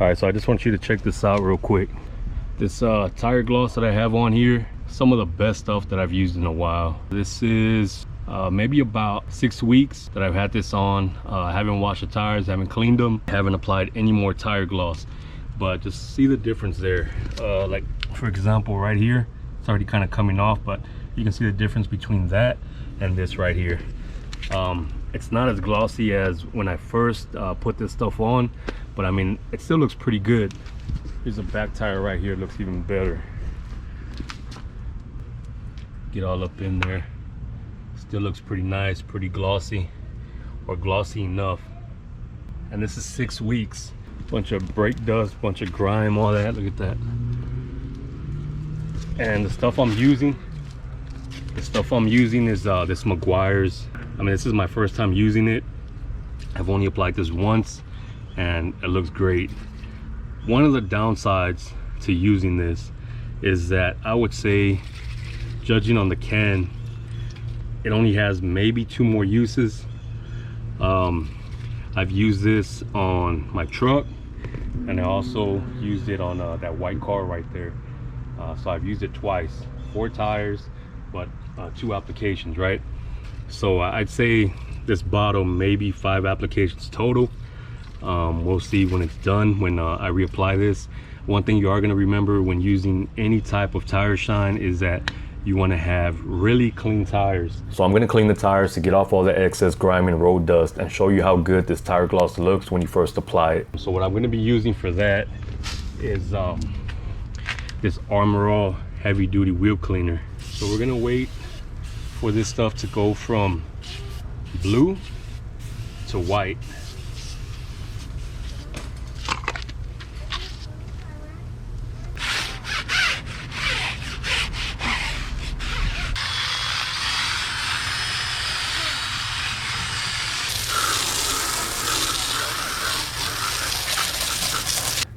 All right, so I just want you to check this out real quick. This tire gloss that I have on here, some of the best stuff that I've used in a while. This is maybe about 6 weeks that I've had this on. I haven't washed the tires, haven't cleaned them, haven't applied any more tire gloss, but just see the difference there. Like for example, right here, it's already kind of coming off, but you can see the difference between that and this right here. It's not as glossy as when I first put this stuff on, but I mean, it still looks pretty good. Here's a back tire right here, it looks even better. Get all up in there. Still looks pretty nice, pretty glossy, or glossy enough. And this is 6 weeks. Bunch of brake dust, bunch of grime, all that. Look at that. And the stuff I'm using is this Meguiar's. I mean, this is my first time using it. I've only applied this once and it looks great. One of the downsides to using this is that I would say, judging on the can, it only has maybe 2 more uses. I've used this on my truck, and I also used it on that white car right there. So I've used it twice, 4 tires, but 2 applications, right? So I'd say this bottle maybe 5 applications total. We'll see when it's done, when I reapply this. One thing you are going to remember when using any type of tire shine is that you want to have really clean tires. So I'm going to clean the tires to get off all the excess grime and road dust and show you how good this tire gloss looks when you first apply it. So what I'm going to be using for that is this Armor All heavy duty wheel cleaner. So we're going to wait for this stuff to go from blue to white.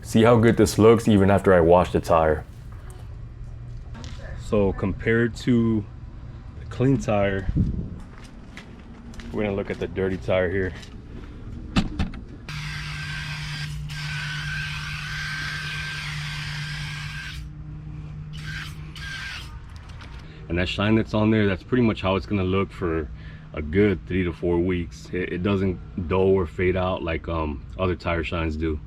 See how good this looks even after I wash the tire. So compared to the clean tire, we're gonna look at the dirty tire here. And that shine that's on there, that's pretty much how it's gonna look for a good 3 to 4 weeks. It doesn't dull or fade out like other tire shines do.